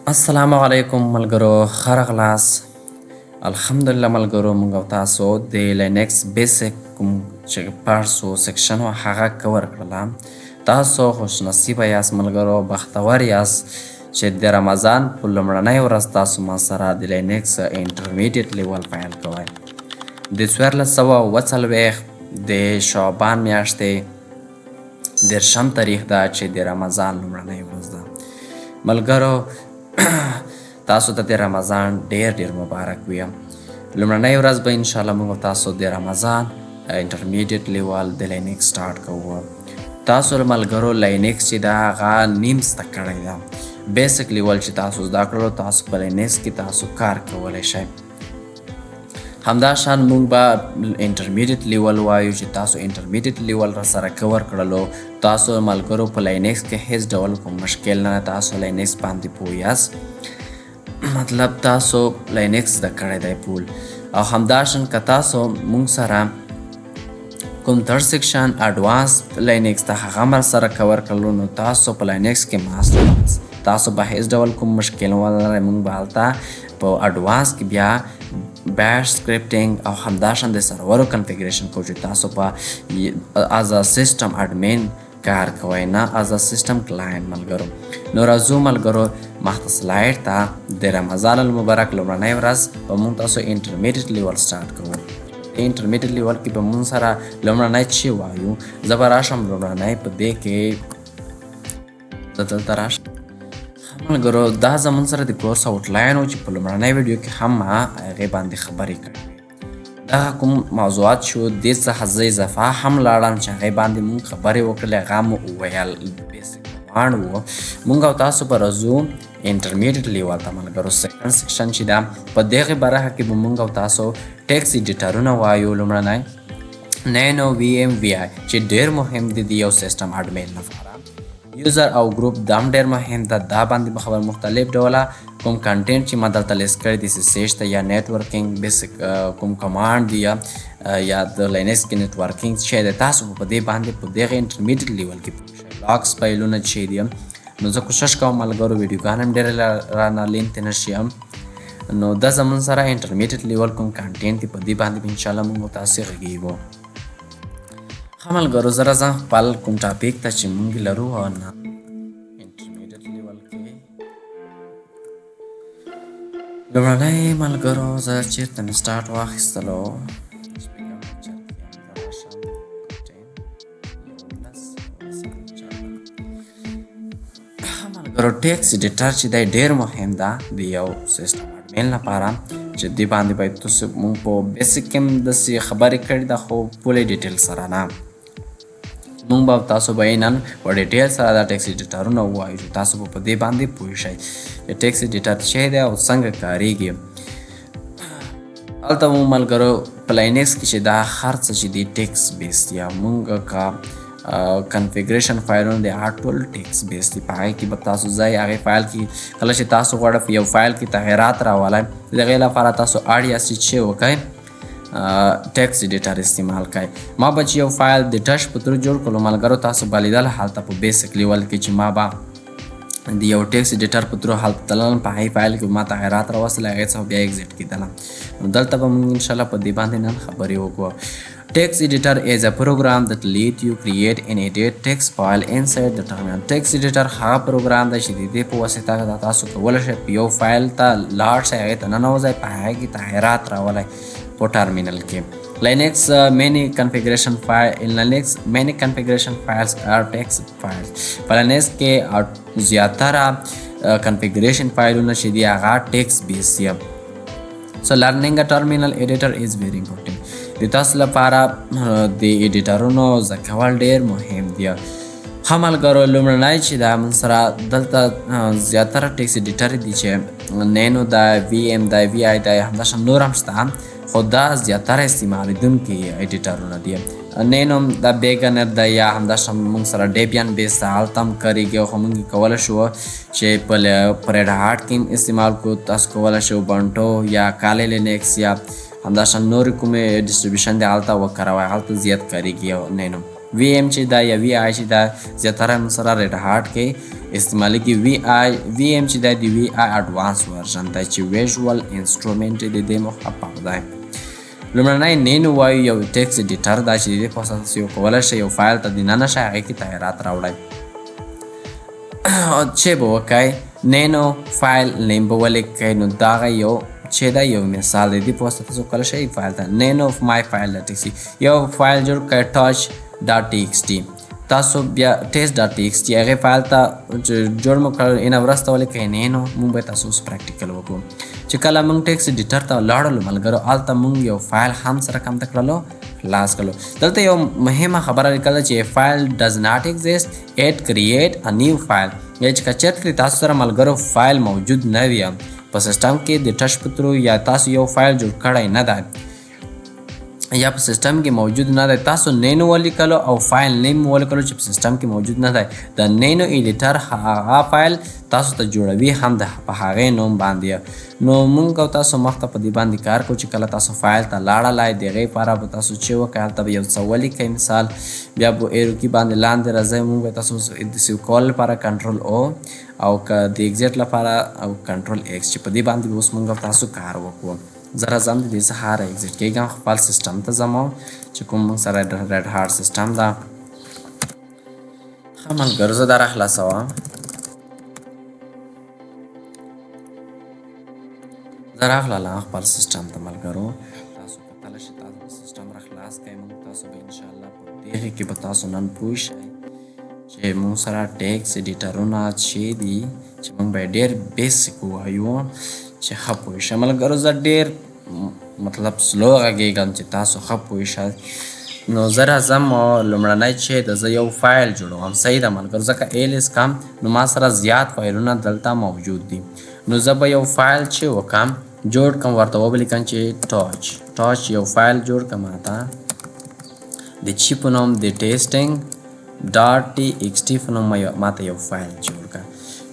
السلام علیکم ملګرو ښه راغلاست. الحمدلله ملګرو موږ او تاسو د لینکس بیسک کوم چې پارټس و سیکشن و هغه کور کړله. تاسو خوش نصیبه یاست ملګرو، بختور یاست چې د رمضان په لومړنۍ ورځ تاسو ما سره د لینکس انټرمیډیټ لیول پیل کوئ. د 1440 د شعبان میاشتې 10 تاریخ ده چې د رمضان لومړنۍ ورځ ده. ملګرو تاسو ته د رمضان ډیر مبارک ویم. لومړنۍ ورځ به انشاءالله موږ تاسو د رمضان انټرمیډیټ لیول د لینکس سټارټ کوو. تاسو ملګرو لینکس چې دا هغه نیم زده کړی ده. بیسک لیول چې تاسو زده کړلو تاسو په لینکس کې تاسو کار کولی شئ. همداشان موږ به انټرمیډیټ لیول وایو چې تاسو انټرمیډیټ لیول را سره کور کړلو. تاسو ملګرو په لینکس کې هیڅ ډول کوم مشکل نه، تاسو لینکس باندې پوه یاست، مطلب تاسو لینکس زده کړی دی پول. او همداشان که تاسو موږ سره کوم تر سیکشن اډوانس لینکس ته هغه هم سره کور کړلو نو تاسو په لینکس کې ماستر یاست. تاسو به هیڅ ډول کوم مشکل ولرئ. موږ به هلته په اډوانس کې بیا بیش سکریپټینګ او همداشان د سرورو کنفیګریشن کوو چې تاسو په از ا سیسټم اډمین کار کوئ، نه از ا سیسټم کلاینټ ملګرو. نو راځو ملګرو مخته سلایډ ته د رمضان المبارک لومړنۍ ورځ به موږ تاسو انټرمیډیټ لیول سټارټ کوو. انټرمیډیټ لیول کې به موږ سره لومړنۍ چې وایو زه به راشم لومړنۍ په دې کې زه دلته راشم. ملګرو دا زموږ سره د کورس آوټلاین و چې په لومړنۍ ویډیو کې هم ما هغې باندې خبرې کړې. دغه کوم موضوعات شو دې څخه زه اضافه هم لاړم چې هغې باندې مونږ خبرې وکړلې، هغه مو وویل بیسک کمانډ و. مونږ او تاسو به راځو انټرمیډیټ لیول ته ملګرو. سیکنډ سیکشن چې ده په دغې برخه کې به مونږ او تاسو ټیکس ایډیټرونه وایو. لومړنی نینو وي ایم وي آی چې ډېر مهم دي د یو سیسټم اډمین لپاره. یوزر او ګروپ دا هم ډېر مهم ده. دا باندې به خبر مختلف ډوله کوم کنټینټ چې ما دلته لیست کړی دي سیسټ ته یا نیټورکینګ بیسک کوم کمانډ دی یا د لینکس کې نیټورکینګ شی دی تاسو په دې باندې په دغه انټرمیډیټ لیول کې پوه شئ. لاکس فایلونه چې دي نو زه کوشش کوم ملګرو ویډیوګان هم ډېرې رانه لینتې نه شي. نو دا زموږ سره انټرمیډیټ لیول کوم کنټینټ دی په دې باندې به انشاءالله موږ تاسې غږیږو. ښه ملګرو زه راځم خپل کوم ټاپک ته چې موږ لرو او نه انټرمیډیټ لیول کې لومړنی ملګرو زه چېرته مې سټارټ واخیستلو ملګرو ټیکس ایډیټر چې دی ډېر مهم ده د یو سیسټم اډمین لپاره چې دې باندې باید تاسو موږ په بیسک کې هم داسې خبرې کړې ده خو پولی ډیټیل سره نه. موږ به تاسو به یې نن په ډیټیل سره دا ټیکس ایډیټرونه ووایو چې تاسو به په دې باندې پوه شئ چې ټیکس ایډیټر څه دی او څنګه کاریږي. هلته مو ملګرو په لینکس کې چې دا هر څه چې دی ټیکس بیس دی. موږ که کنفیګریشن فایلونه دی هغه ټول ټیکس بیس دی. په هغې کې به تاسو ځئ هغې فایل کې کله چې تاسو غواړئ په یو فایل کې تغیرات راولئ د هغې لپاره تاسو اړ یاست چې څه وکئ ټیکس ایډیټر استعمال کوي. ما به چې یو فایل د ټچ په تر جوړ کړلو ملګرو تاسو به لیدل هلته په بیسک لیول کې چې ما به د یو ټیکس ایډیټر په تر هلته تللم په هغې فایل کې ما تغیرات راوستل هغې څخه بیا ایګزیټ کېدلم. نو دلته به موږ انشاءالله په دې باندې نن خبرې وکړو. Text editor is a program that let you create and edit text file inside the terminal. Text editor هغه پروګرام دی چې د دې په واسطه تاسو کولی شئ په یو فایل ته لاړ شئ هغې ته ننوځئ په هغې کې تغیرات راولئ په ټرمینل کې. Linux many configuration files are text files. په لینکس کې زیاتره configuration فایلونه چې دي هغه text بیس دي. So learning a terminal editor is very important. د تاسو لپاره د ایډیټرونو زده کول ډېر مهم دي. ښه ملګرو لومړنی چې دا موږ سره دلته زیاتره ټیکس ایډیټر دي چې نینو ده وي ایم ده وي آی ده همداشان نور هم شته خو دا زیاتره استعمالیدونکي ایډیټرونه دي. نینو دا بیګنر ده یا همداشان موږ سره ډیبیان بیس ده هلته هم کارېږي خو موږ کولی شو چې په ریډ هاټ کې هم استعمال کړو. تاسو کولی شو بنټو یا کالی لینکس یا همداشان نورې کومې ډسټریبیوشن دی هلته وکاروئ هلته زیات کارېږي. نینو وي ایم چې دا یا وي آی چې دا زیاتره موږ سره ریډ هاټ کې استعمالي کې VM چې دی د VI اډوانس ورژن دی چې ویژوال انسټرومنټ د دې محقق دی. لومړنی نینو وایو یو ټیکس ایډیټر دا چې د دې په واسطه تاسو یو کولی شئ یو فایل ته دننه شئ هغې کې تغیرات راوړئ. چې به وکئ نینو فایل نیم به ولیکئ نو دغه یو چې دا یو مثال دی. د دې په واسطه تاسو کولی شئ فایل ته نینو مای فایل ډاټ ټي ایکس ټي یو فایل جوړ کړئ ټاچ ډاټ ټي ایکس ټي. تاسو بیا ټیسټ ډاټ ټي ایکس ټي هغې فایل ته جوړ مو کړ اینه وروسته ولیکئ نینو. موږ به تاسو اوس پریکټیکل وکړو چې کله موږ ټیکسټ ایډیټر ته ولاړلو ملګرو هلته موږ یو فایل هم سره کمته کړلو خلاص کړلو. دلته یو مهمه خبره لیکل چې فایل ډز ناټ ایگزیسټ اټ کریټ ا نیو فایل. یا چې که چېرته تاسو سره ملګرو فایل موجود نه وي په سیسټم کې د ټچ په تھرو یا تاسو یو فایل جوړ کړی نه دی یا په سیسټم کې موجود نه دی تاسو نینو ولیکلو او فایل نیم ولیکلو چې په سیسټم کې موجود نه دی د نینو ایډیټر هغه فایل تاسو ته جوړوي هم د په هغې نوم باندې. نو موږ او تاسو مخته په دې باندې کار کوو چې کله تاسو فایل ته لاړلی د هغې لپاره به تاسو چې وکړئ هلته به یو څه ولیکئ مثال بیا به ایرو کې باندې لاندې راځئ. موږ به تاسو د سیو کول لپاره کنټرول او که د ایګزیټ لپاره او کنټرول ایکس چې په دې باندې به اوس موږ او تاسو کار وکړو. زه راځم د دې څخه را ایګزیټ کېږم خپل سیسټم ته ځم چې کوم موږ سره ریډ هارډ سیسټم ده. ښه ملګرو زه دا راخلاصوم. زه راغلم خپل سیسټم ته ملګرو. تاسو کتلی شئ تاسو به سیسټم راخلاص کړئ. موږ تاسو به انشاءالله په دې کې به تاسو نن پوه شئ چې موږ سره ټیکس ایډیټرونه چې دي چې موږ به ډېر بیسیک ووایو چې ښه پوه شئ. ملګرو زه ډېر مطلب سلو غږېږم چې تاسو ښه پوه شئ. نو زه راځم لومړنی چې زه یو فایل جوړوم. صحیح ده ملګرو ځکه ایلیس کم نو ما سره زیات فایلونه دلته موجود دي. نو زه به یو فایل چې وکم جوړ کم ورته ولیکم چې ټاچ یو فایل جوړ کم ماته د چې په نوم د ټیسټینګ ډاټ ټي ایکس ټي په نوم ماته یو فایل جوړ کړه.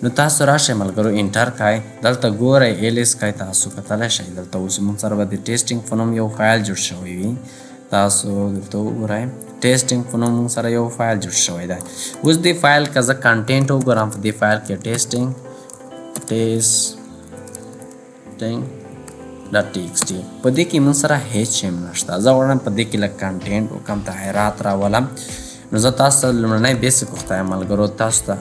نو تاسو راشئ ملګرو انټر کړئ دلته ګورئ ایلیس کړئ تاسو کتلی شئ دلته اوس موږ سره به د ټیسټینګ په نوم یو فایل جوړ شوی وي. تاسو دلته وګورئ ټیسټینګ په نوم موږ سره یو فایل جوړ شوی دی. اوس دې فایل که زه کنټینټ وګورم په دې فایل کې ټیسټینګ ډاټ ټي ایکس ټي په دې کې موږ سره هیڅ هم نشته. زه غواړم په دې کې لږ کنټینټ وکړم تغیرات راولم. نو زه تاسو ته لومړنی بیسیک وښایم ملګرو تاسو ته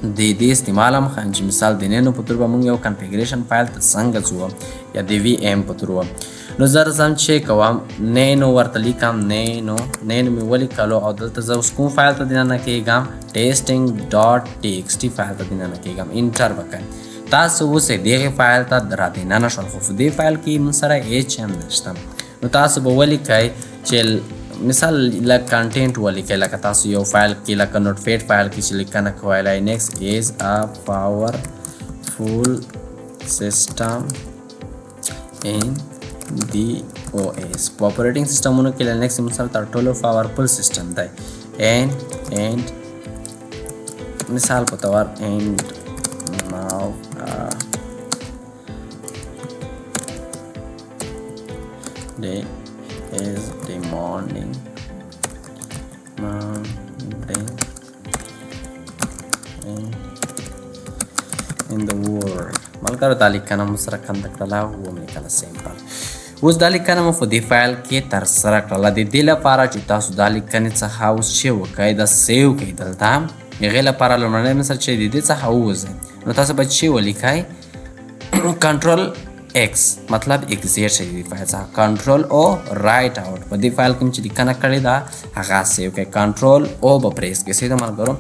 د دې استعمال هم ښایم چې مثال د نینو په تور به موږ یو کنفیګریشن فایل ته څنګه ځو یا د VM په تور. نو زه راځم چې کوم نینو ورته لیکم نینو مې ولیکلو او دلته زه اوس کوم فایل ته دننه کېږم ټیسټینګ ډاټ ټي ایکس ټي فایل ته دننه کېږم. انټر وکړئ. تاسو اوس دغې فایل ته را دننه شول خو په دې فایل کې موږ سره هیڅ هم نشته. نو تاسو به ولیکئ چې مثال لږ کنټینټ ولیکئ لکه تاسو یو فایل کې لکه نوټپیډ فایل کې چې لیکنه کوئ لینکس از ا پاورفul system in the OS په اپریټینګ سیسټمونو کې لینکس موږ سره تر ټولو پاورفل سیسټم دی. and مثال په تور and now day is the morning in the world ملګرو دا لیکنه مو سره کنده کړله ومې لیکله سیمپل. اوس دا لیکنه مو په دې فایل کې ترسره کړله. د دې لپاره چې تاسو دا لیکنې څخه اوس چې وکئ دا سیو کړئ دلته هغې لپاره لومړنی مثل چې د دې څخه ووځئ نو تاسو به چې ولیکئ کنټرول ایکس مطلب ایګزیټ شي د فایل څخه کنټرول او رایټ آوټ په دې فایل کې چې لیکنه کړې ده هغه سیو کړئ. کنټرول او به پریس کړئ. صحیح ده ملګرو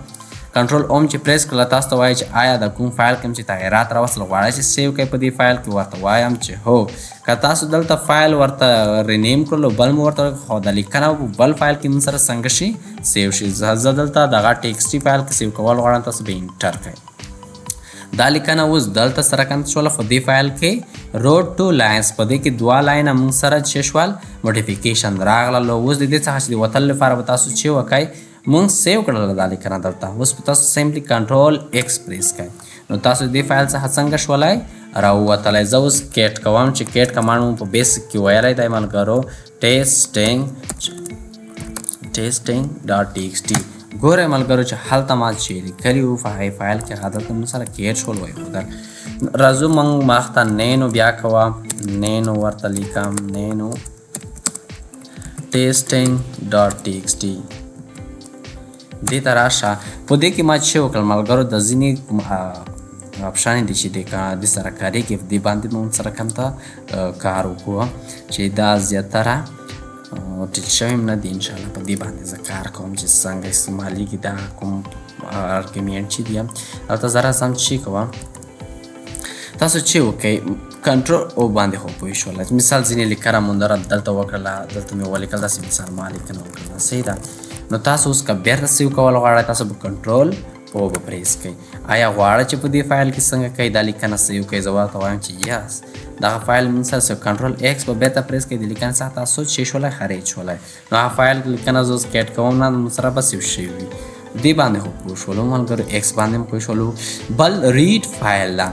کنټرول اوم چې پریس کړله تاسو ته وایي چې آیا د کوم فایل کې چې تغیرات راوستل غواړئ چې سیو کړئ په دې فایل کې ورته وایم چې هو که تاسو دلته فایل ورته رینیم کړلو بل مو ورته خو د لیکنه بل فایل کې موږ سره څنګه شي سیو شي. زه دلته دغه ټیکسټي فایل کې سیو کول غواړم تاسو به انټر کړئ. دا لیکنه اوس دلته سره کنده شوله په دې فایل کې روډ ټو لاینز په دې کې 2 لاینه موږ سره چې شول موډیفیکیشن راغله. اوس د دې څخه چې د وتلو لپاره به تاسو چې وکئ موږ سیو کړله دا لیکنه دلته. اوس په تاسو سیمپلی کنټرول ایکس پریس کړئ نو تاسو دې فایل څخه څنګه شولی راووتلی. زه اوس کیټ کوم چې کیټ کمانډ مو په بیسک کې ویلی دی ملګرو ټیسټینګ ډاټ ټي ایکس ټي ګورئ ملګرو چې هلته ما چې لیکلي وو په هغې فایل کې هغه دلته موږ سره کیټ شول وایښودل. راځو موږ مخته نینو بیا کوه، نینو ورته لیکم، نینو ټیسټینګ ډاټ ټي ایکس ټي. دې ته راشه. په دې کې ما چې وکړل ملګرو د ځینې اپشن دي چې د سره کارېږي، دې باندې موږ سره کمته کار وکړو چې دا زیاتره ټیټ شوی نه دي. انشاءالله په دې باندې زه کار کوم چې څنګه استعمالیږي دا کوم ارګومنټ چې دي. هلته زه راځم چې کوم تاسو چې وکئ کنټرول او باندې خو پوه شوله. مثال ځینې لیکنه موندره دلته وکړله، دلته مې ولیکل، داسې مثال ما لیکنه وکړله، صحیح ده. نو تاسو اوس که بیرته سیو کول غواړئ تاسو به کنټرول او به پریس کوئ. آیا غواړئ چې په دې فایل کې څنګه کوئ دا لیکنه سیو کوئ؟ زه ورته وایم چې یس دغه فایل موږ سره سیو، کنټرول ایکس به بیرته پریس کوئ، د لیکنې څخه تاسو چې شولی خارج شولی. نو هغه فایل لیکنه زه اوس کیټ کوم نه، موږ سره به سیو شوي وي. دې باندې خو پوه شولو ملګرو، ایکس باندې هم پوه شولو. بل ریډ فایل ده.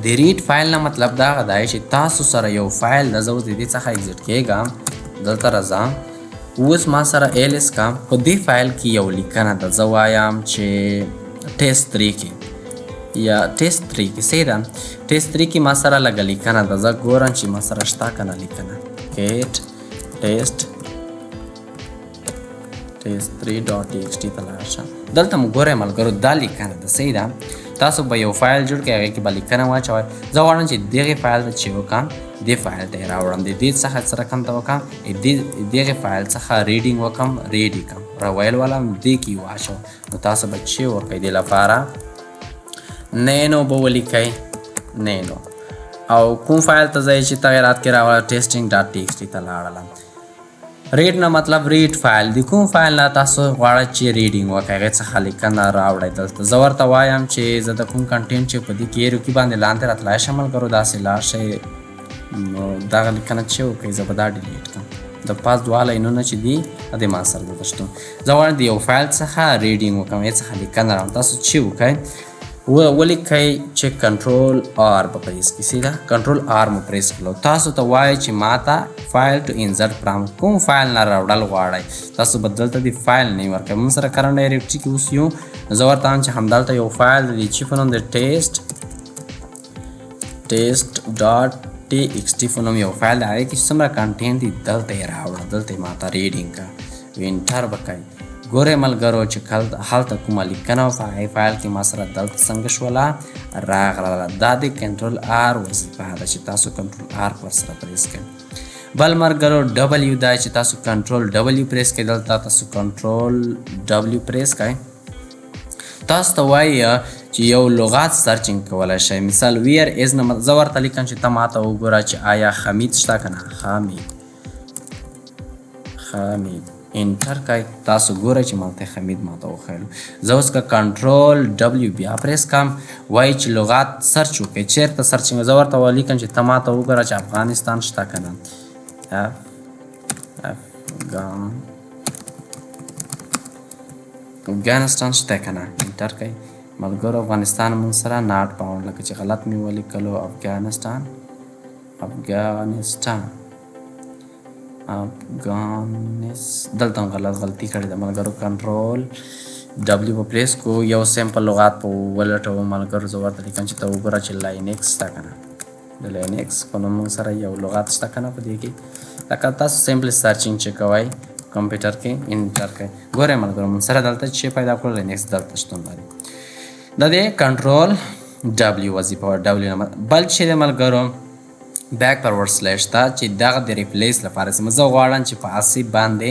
د ریډ فایل نه مطلب دا دی چې تاسو سره یو فایل ده، زه اوس د دې څخه ایگزیټ کېږم، دلته راځم. اوس ما سره ایلس کا په دې فایل کې یو لیکنه ده، زه وایم چې ټیسټ 3 کې یا ټیسټ 3 کې، صحیح ده. ټیسټ 3 کې ما سره لږه لیکنه ده، زه ګورم چې ما سره شته که نه لیکنه. کیټ ټیسټ 3 ډاټ ټي ایکس ټي ته لاړ شه. دلته مو ګورئ ملګرو دا لیکنه ده، صحیح ده. تاسو به یو فایل جوړ کړئ، هغې کې به لیکنه واچوئ. زه غواړم چې دغې فایل ته چې وکړم دې فایل ته یې راوړم، د دې څخه سره کوم ته وکړم دغې فایل څخه ریډینګ وکړم، ریډ یې کړم، راویل ولم دې کې یې واچوم. نو تاسو به چې وکړئ دې لپاره نینو به ولیکئ، نینو، او کوم فایل ته ځئ چې تغیرات کې راوړه ټیسټینګ ډاټ ټي ایکس ټي ته لاړلم. ریډ نه مطلب ریډ فایل دی، کوم فایل نه تاسو غواړئ چې ریډینګ وکړئ هغې څخه لیکنه راوړئ. دلته زه ورته وایم چې زه د کوم کنټینټ چې په دې کې روکي باندې لاندې راتلای شم ملګرو، داسې لاړ شئ، نو دغه لیکنه چې وکړئ زه به دا ډیلیټ کړم. د پاس دوه لاینونه چې دي د ما سره دلته شته. زه غواړم د یو فایل څخه ریډینګ وکړم، هغې څخه لیکنه راوړم. تاسو چې وکړئ ولیکئ چې کنټرول آر به پریس کړئ، صحیح ده. کنټرول آر مو پریس کړلو. تاسو ته وایي چې ما ته فایل ټو انسرټ فرام کوم فایل نه راوړل غواړئ، تاسو به دلته د فایل نیم ورکوئ. موږ سره کرنټ ډایرکټري کې اوس یو، زه ورته وایم چې همدلته یو فایل دی چې په نوم د ټیسټ ډاټ ټي ایکس ټي په نوم یو فایل دی، هغې کې څومره کنټینټ دي دلته یې راوړه، دلته یې ما ته ریډینګ کړه، انټر به کوئ. ګورئ ملګرو چې هلته کومه لیکنه وه په هغې فایل کې ما سره دلته څنګه شوله راغله. دا د کنټرول آر وظیفه ده چې تاسو کنټرول آر ورسره پریس کړئ. بل ملګرو ډبلیو دا چې تاسو کنټرول ډبلیو پریس کړئ، دلته تاسو کنټرول ډبلیو پریس کړئ. تاسو ته وایي چې یو لغات سرچینګ کولی شئ. مثال ویر از نه زه ورته لیکم چې ته ماته وګوره چې آیا حمید شته که نه، حمید انټر کوئ. تاسو ګورئ چې مالته حمید ماته وښیلو. زه اوس که کنټرول ډبلیو بیا پریس کړم، وایي چې لغات سرچ وکړئ، چېرته سرچینګ. زه ورته ولیکم چې ته ماته وګوره چې افغانستان شته که نه، افغانستان شته که نه، انټر کوئ. ملګرو افغانستان موږ سره ناټ پاوند لکه چې غلط مې ولیکلو، افغانستان دلته هم غلطي کړې ده ملګرو. کنټرول ډبلیو په پریس کو، یو سیمپل لغات په ولټوم ملګرو. زه ورته لیکم چې ته وګوره چې لاینکس شته که نه، د لاینکس په نوم موږ سره یو لغات شته که نه په دې کې. لکه تاسو سیمپل سرچینګ چې کوئ کمپیوټر کې انټر کوئ. ګورئ ملګرو موږ سره دلته چې پیدا کړو لاینکس دلته شتون لري. دا د کنټرول ډبلیو وظیفه وه. ډبلیو نه بل چې دی ملګرو بیک فارورډ سلیش ته چې دغه د ریپلیس لپاره زه غواړم چې په اسی باندې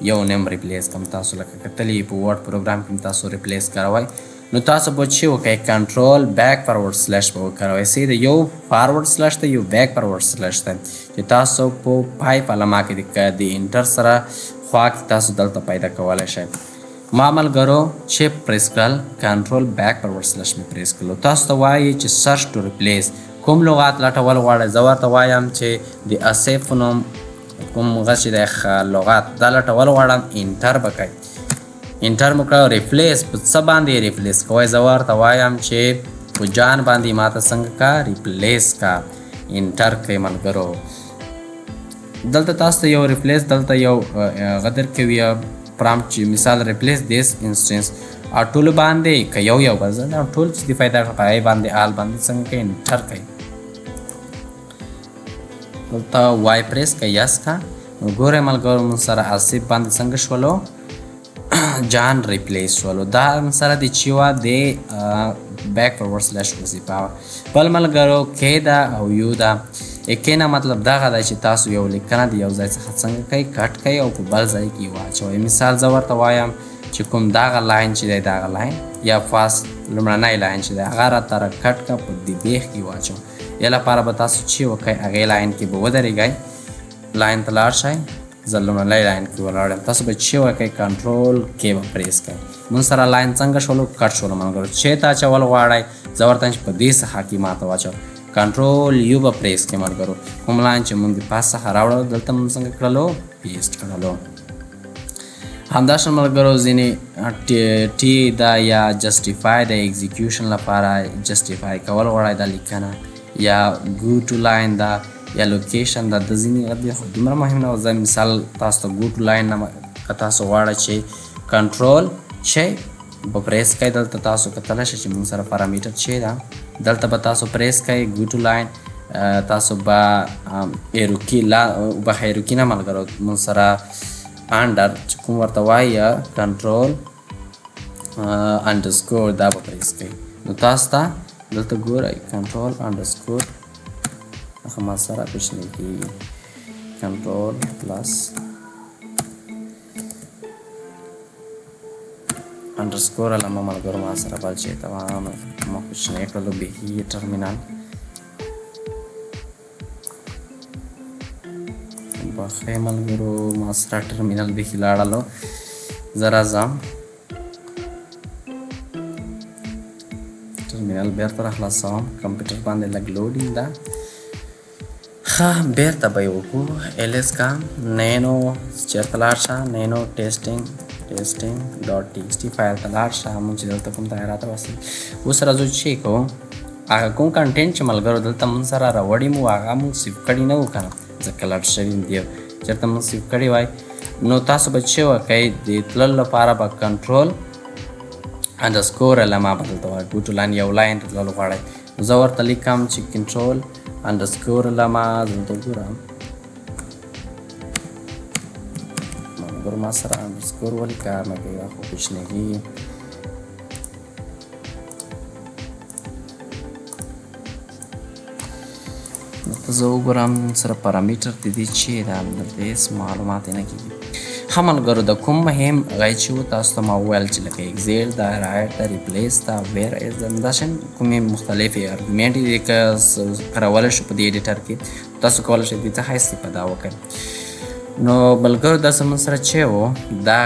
یو نیم ریپلیس کړم. تاسو لکه کتلي په ورډ پروګرام کې تاسو ریپلیس کاروئ، نو تاسو به چې وکړئ کنټرول بیک فارورډ سلیش به وکاروئ. صحیح ده، یو فارورډ سلیش ته یو بیک فارورډ سلیش ته چې تاسو په پای پلمه کې د انټر سره خوا کې تاسو دلته پیدا کولی شئ. ما ملګرو چې پریس کړل کنټرول بیک فارورډ سلیش مې پریس کړلو. تاسو ته وایي چې سرچ ټو ریپلیس کوم لغات لټول غواړئ. زه ورته وایم چې د اسیف په نوم کوم غږ چې دی لغات دا لټول غواړم، انټر به کوئ. انټر مو کړه، ریپلیس په څه باندې ریپلیس کوئ. زه ورته وایم چې په جان باندې ماته څنګه کا ریپلیس کا، انټر کوئ ملګرو. دلته تاسو ته یو ریپلیس دلته یو غدر کوي prompt چې مثال replace this instance ټول باندې که یو یو بس دا ټول چې د پیدا کړه پای باندې آل باندې څنګه کوي انټر کوي دلته وای پریس کوي یس کا نو ګوره ملګرو موږ سره آصف باندې څنګه شولو جان ریپلیس شولو دا سره د چیوا د بیک فورورډ سلیش وظیفه بل ملګرو کې دا او یو دا اکینا مطلب دا غدا چې تاسو یو لیکنه د یو ځای څخه څنګه کوي کټ کوي او په بل ځای کې واچوي مثال زه ورته وایم چې کوم دغه لاین چې دی دغه لاین یا فاست لومړنی لاین چې دی هغه راته راکټ کړه په دې بیخ کې واچوم یا لپاره به تاسو چې وکئ هغې لاین کې به ودرېږئ لاین ته لاړ شئ زه لومړنی لاین کې ولاړ یم تاسو به چې وکئ کنټرول کې به پریس کړئ موږ سره لاین څنګه شولو کټ شولو ملګرو چې ته اچول غواړئ زه ورته چې په دې څخه کې ماته واچوم کنټرول یو به پریس کړئ ملګرو کوم لاین چې موږ د پاس څخه راوړو دلته موږ څنګه کړلو پیسټ کړلو همداشان ملګرو ځینې ټي دا یا جسټیفای د ایگزیکیوشن لپاره جسټیفای کول غواړئ دا لیکنه یا ګو ټو لاین دا یا لوکیشن دا د ځینې دومره مهم نه زه مثال تاسو ته ګو ټو لاین نه که تاسو غواړئ چې کنټرول چې به پریس کوئ دلته تاسو کتلی شئ چې موږ سره پارامیټر چې ده دلته به تاسو پریس کوئ ګو ټو لاین تاسو به ایروکي ایروکي نه ملګرو موږ سره انډر چې کوم ورته وایي یا کنټرول انډرسکور دا به پریس کوئ نو تاسو ته دلته ګورئ کنټرول انډرسکور هغه ما سره کوچنی کېږي کنټرول پلس انډرسکور علامه ملګرو ما سره بل چې ته ما کوچنی کړلو بیخي ټرمینل بخیر ملګرو ما سره ټرمینل بیخي لاړلو زه راځم ټرمینل بیرته راخلاصوم کمپیوټر باندې لږ لوډینګ ده ښه بیرته به یې وکړو ایلیس کا نینو چېرته لاړ شه نینو ټیسټینګ ډاټ ټي ایکس ټي فایل ته لاړ شه موږ چې دلته کوم ځای راته وصل اوس راځو چې کوو هغه کوم کنټینټ چې ملګرو دلته موږ سره راوړي مو هغه موږ سیف کړي نه وو که نه ځکه لاړ شوي دی چېرته موږ سیف کړي وای نو تاسو به چې وکئ د تللو لپاره به کنټرول انډرسکور علامه به دلته وایي ګو ټو لاین یو لاین ته تلل غواړئ زه ورته لیکم چې کنټرول انډرسکور علامه دلته وګورم ملګرو ما سره انډرسکور ولې کار نه کوي خو کوچنی کېږي زه وګورم سره پارامیټر د دې چې دا دلته هېڅ معلومات یې نه کېږي ښه ملګرو د کوم مهم هغه چې و تاسو ته ما وویل چې لکه اکزیل دا رایټ دا ریپلیس دا ویر ایز دا داسې کومې مختلفې ارګومنټ دي که کارولی شو په دې ایډیټر کې تاسو کولی شئ دې څخه استفاده وکړئ نو ملګرو داسې موږ سره چې و دا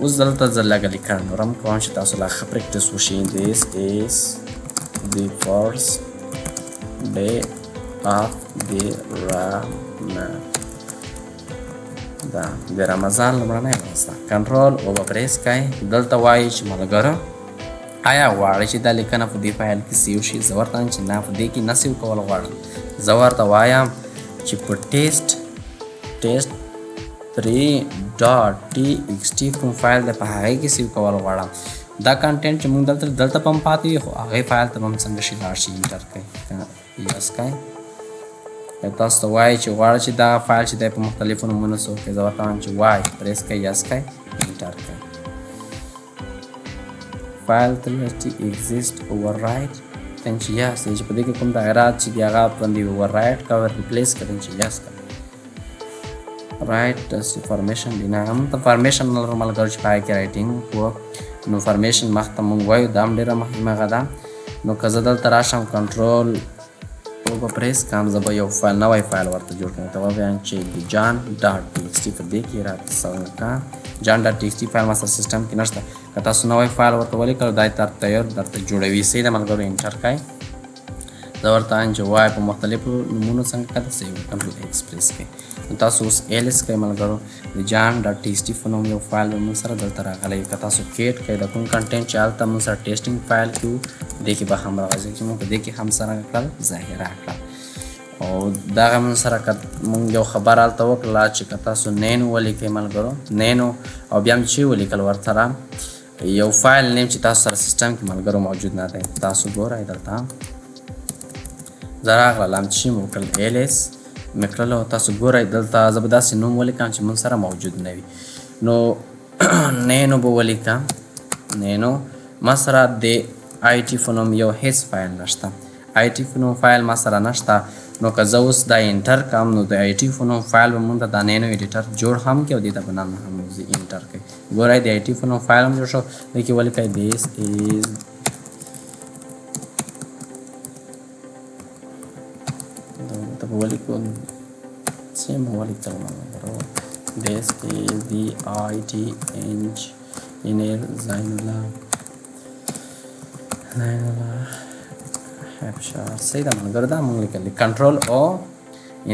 اوس دلته زه لږه لیکنه نورم کوم چې تاسو لا ښه پریکټس وشي this is the first day of the رمضان لومړنۍ ورځ ده کنټرول او به پریس کوئ دلته وایي چې ملګرو آیا غواړئ چې دا لیکنه په دې فایل کې سیو شي زه ورته وایم چې نه په دې کې نه سیو کول غواړم زه ورته وایم چې په ټیسټ 3.txt کوم فایل دی په هغې کې سیو کول غواړم دا کنټینټ چې موږ دلته په هم پاتې وي خو هغې فایل ته به هم څنګه شي لاړ شي انټر کوئ یس کوئ تاسو ته وایي چې غواړئ چې دا فایل چې دی په مختلفو نومونو سو کړئ زه ورته وایم چې وای پریس کوئ یس کوئ انټر کوئ فایل 3.txt exist override ته چې یس چې په دې کې کوم تغیرات چې دي هغه باندې override کوئ ریپلیس کوئ چې یس کوئ رایټ فارمیشن دی نه هم ته فارمیشن لرو ملګرو چې په هغې کې رایټینګ وکړو نو فارمیشن مخته موږ وایو دا هم ډېره مهمه ده نو که زه دلته راشم کنټرول او به پریس کړم زه به یو فایل نوی فایل ورته جوړ کړم ته به وایم چې د جان ډاټ ټي ایکس ټي په دې کې راته څنګه کړه جان ډاټ ټي ایکس ټي فایل ما سره سیسټم کې نشته که تاسو نوی فایل ورته ولیکلو دا یې درته جوړوي صحیح ده ملګرو انټر کړئ زه ورته وایم چې وای په مختلفو نومونو څنګه کړه صحیح کنټرول ایکس پریس کړئ نو تاسو اوس ایلیس کوئ ملګرو د جان ډاټ ټي ایکس ټي په نوم یو فایل به موږ سره دلته راغلی که تاسو کریټ کړئ د کوم کنټینټ چې هلته موږ سره ټیسټینګ فایل کې و دې کې به هم راغځي چې موږ په دې کې هم سره کړل ظاهره کړل او دغه من سره که مونږ یو خبر هلته وکړله چې که تاسو نینو ولیکئ ملګرو نینو او بیا هم چې ولیکل ورسره یو فایل نیم چې تاسو سره سیسټم کې ملګرو موجود نه دی تاسو ګورئ دلته زه راغلم چې مې وکړل ایلیس مې کړل او تاسو ګورئ دلته زه به داسې نوم ولیکم چې مونږ سره موجود نه وي نو نینو به ولیکم نینو ما سره د آی ټي په نوم یو هیڅ فایل نشته آی ټي په نوم فایل ما سره نشته نو که زه اوس دا انټر کړم نو د آی ټي په نوم فایل به مونږ ته دا نینو ایډیټر جوړ هم کړي او دې ته به نن هم انټر کړئ ګورئ د آی ټي په نوم فایل هم جوړ شو دې کې ولیکئ this is ته به ولیکو سیم ولیکل ملګرو this is the IT engineer Zainullah Afshar صحیح ده ملګرو دا مونږ لیکلی کنټرول او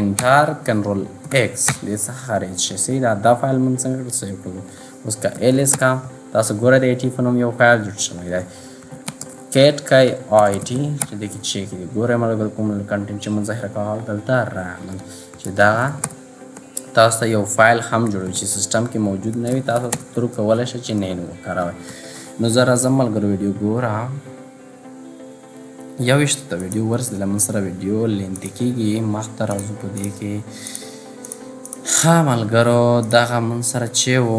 انټر کنټرول ایکس دې څخه خارج شي صحیح ده دا فایل مونږ څنګه سیو کړو اوس که ایلیس کا تاسو ګورئ د آی ټي په نوم یو فایل جوړ شوی دی کیټ کای آی ټي چې دې کې چیک دي ګورئ ملګرو کوم کنټینټ چې مونږ ظاهره کول دلته راغلل چې دا تاسو ته یو فایل هم جوړوي چې سیسټم کې موجود نه وي تاسو ترو کولی شئ چې نینو وکاروئ نو زه راځم ملګرو ویډیو ګورم یوویشتو ته ویډیو ورسېدله من سره ویډیو لینتي کېږي مخته راځو په دې کې ښه ملګرو دغه من سره چې و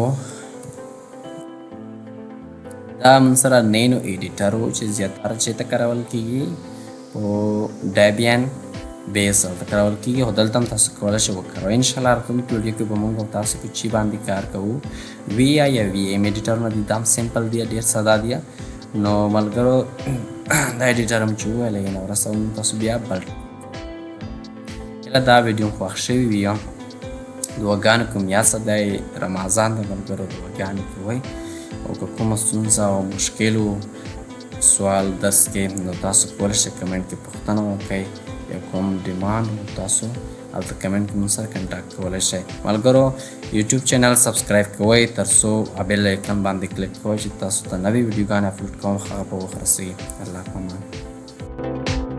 دا من سره نینو ایډیټر و چې زیاتره چېرته کارول کېږي په ډیبین بیس هلته کارول کېږي خو دلته هم تاسو کولی شئ وکاروئ انشاءالله راتلونکي ویډیو کې به مونږ او تاسو په چی باندې کار کوو وي یا وي ایم ایډیټرونه دي دا هم سمپل دي ډېر ساده دي نو ملګرو دا ایډیټر هم چې وویلی نو رسوم تاسو بیا بل کله دا ویډیو خوښ شوي وي دعاګانو کوم یاسته دی رمضان د ملګرو دعاګانې کوئ او که کومه ستونزه او مشکل و سوال درس کې نو تاسو کولی شئ کمنټ کې پوښتنه وکړئ یا کوم ډیمانډ و تاسو هلته کمنټ کې موږ سره کنټاکټ کولی شئ ملګرو یوټیوب چینل سبسکرایب کوئ تر څو بیل ایکن باندې کلیک کوئ چې تاسو ته نوې ویډیوګانې اپلوډ کوم هغه په وخت رسوي الله پامان